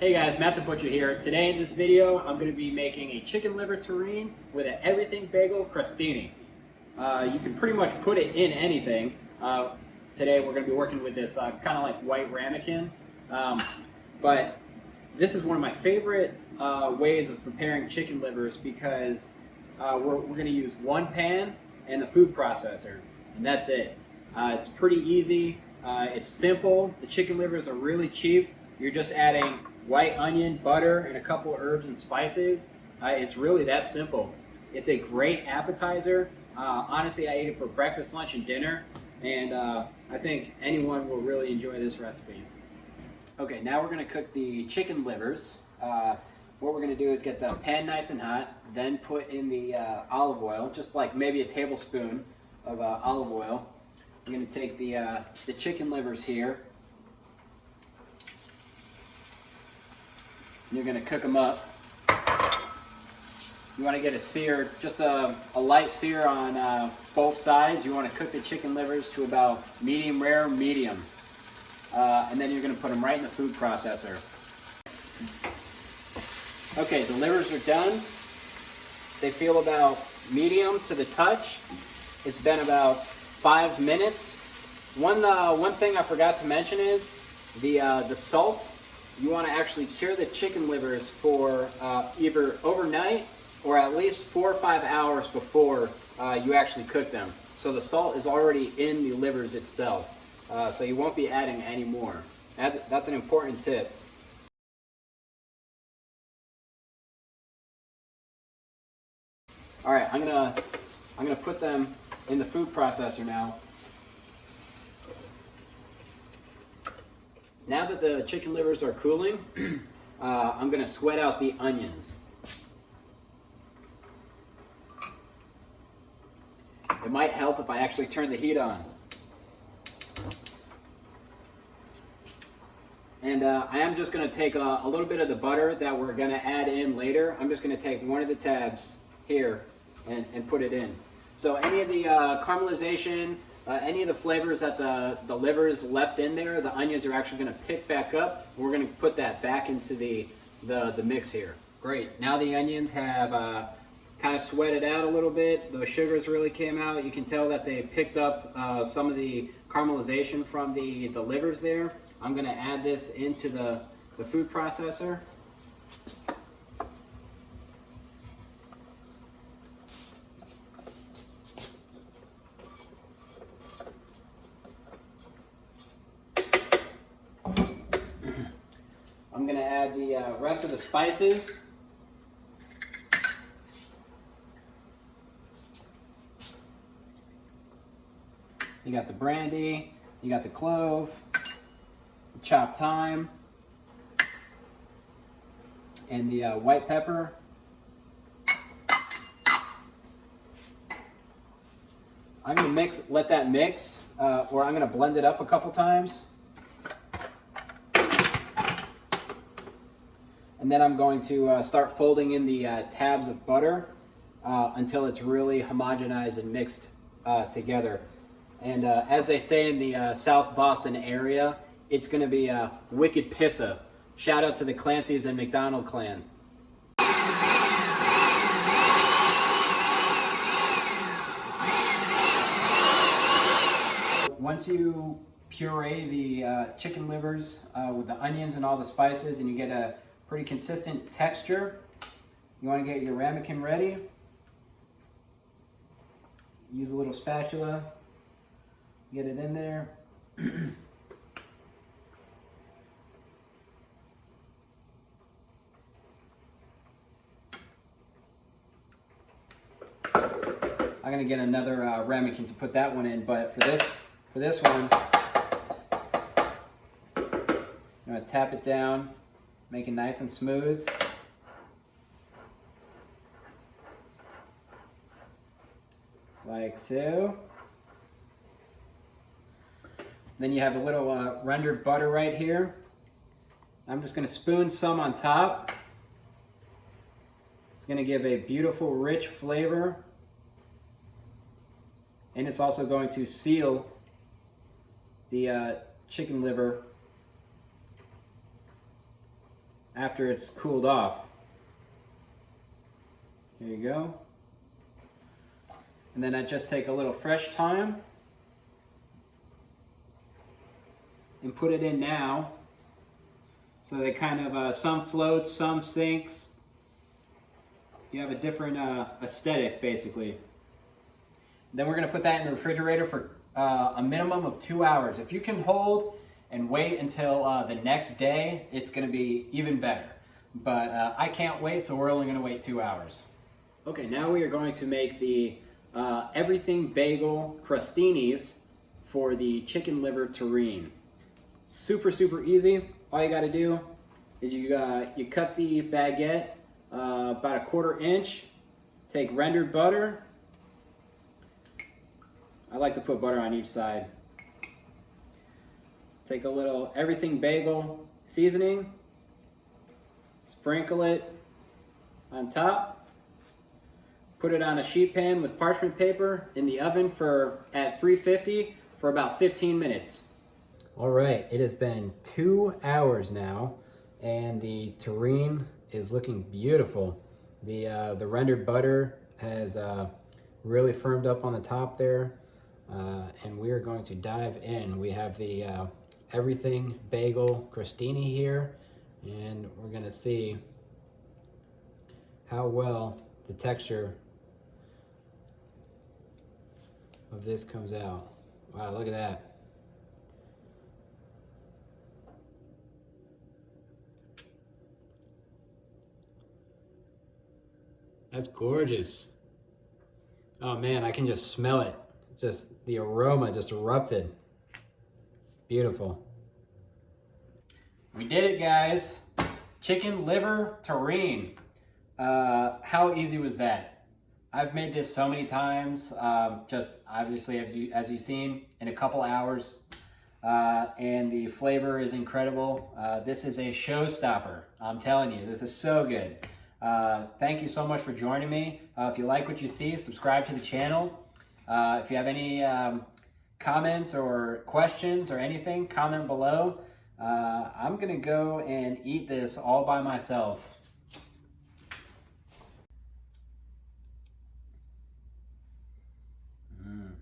Hey guys, Matt the Butcher here. Today in this video, I'm going to be making a chicken liver terrine with an everything bagel crostini. You can pretty much put it in anything. Today we're going to be working with this kind of like white ramekin. But this is one of my favorite ways of preparing chicken livers because we're going to use one pan and the food processor, and that's it. It's pretty easy. It's simple. The chicken livers are really cheap. You're just adding white onion, butter, and a couple of herbs and spices. It's really that simple. It's a great appetizer. Honestly, I ate it for breakfast, lunch, and dinner, and I think anyone will really enjoy this recipe. Okay, now we're going to cook the chicken livers. What we're going to do is get the pan nice and hot, then put in the olive oil, just like maybe a tablespoon of olive oil. I'm going to take the chicken livers here. You're going to cook them up. You want to get a sear, just a light sear on both sides. You want to cook the chicken livers to about medium rare, medium. And then you're going to put them right in the food processor. Okay, the livers are done. They feel about medium to the touch. It's been about 5 minutes. One thing I forgot to mention is the salt. You want to actually cure the chicken livers for either overnight or at least 4 or 5 hours before you actually cook them. So the salt is already in the livers itself, so you won't be adding any more. That's an important tip. All right, I'm gonna put them in the food processor now. Now that the chicken livers are cooling, I'm going to sweat out the onions. It might help if I actually turn the heat on. And I am just going to take a little bit of the butter that we're going to add in later. I'm just going to take one of the tabs here and put it in. So any of the caramelization, any of the flavors that the livers left in there, the onions are actually going to pick back up. We're going to put that back into the mix here. Great. Now the onions have kind of sweated out a little bit. The sugars really came out. You can tell that they picked up some of the caramelization from the livers there. I'm going to add this into the food processor. I'm going to add the rest of the spices. You got the brandy, you got the clove, the chopped thyme, and the white pepper. I'm going to let that mix, or I'm going to blend it up a couple times. And then I'm going to start folding in the tabs of butter until it's really homogenized and mixed together. And as they say in the South Boston area, it's going to be a wicked pissa. Shout out to the Clancy's and McDonald clan. Once you puree the chicken livers with the onions and all the spices, and you get a pretty consistent texture, you want to get your ramekin ready. Use a little spatula, get it in there. I'm gonna get another ramekin to put that one in, but for this one, I'm gonna tap it down, make it nice and smooth. Like so. Then you have a little rendered butter right here. I'm just going to spoon some on top. It's going to give a beautiful, rich flavor. And it's also going to seal the chicken liver after it's cooled off. Here you go. And then I just take a little fresh thyme and put it in now. So they kind of, some floats, some sinks. You have a different aesthetic, basically. Then we're gonna put that in the refrigerator for a minimum of 2 hours. If you can hold and wait until the next day, it's gonna be even better. But I can't wait, so we're only gonna wait 2 hours. Okay, now we are going to make the everything bagel crostinis for the chicken liver terrine. Super, super easy. All you gotta do is you cut the baguette about 1/4 inch, take rendered butter. I like to put butter on each side. Take a little everything bagel seasoning, sprinkle it on top, put it on a sheet pan with parchment paper in the oven at 350 for about 15 minutes. All right, it has been 2 hours now, and the terrine is looking beautiful. The rendered butter has really firmed up on the top there, and we are going to dive in. We have the everything bagel crostini here, and we're gonna see how well the texture of this comes out. Wow, look at that. That's gorgeous. Oh man, I can just smell it. Just the aroma just erupted. Beautiful. We did it, guys. Chicken liver terrine. How easy was that? I've made this so many times, just obviously as you've seen, in a couple hours. And the flavor is incredible. This is a showstopper. I'm telling you, this is so good. Thank you so much for joining me. If you like what you see, subscribe to the channel. If you have any comments or questions or anything, comment below. I'm gonna go and eat this all by myself. Mm.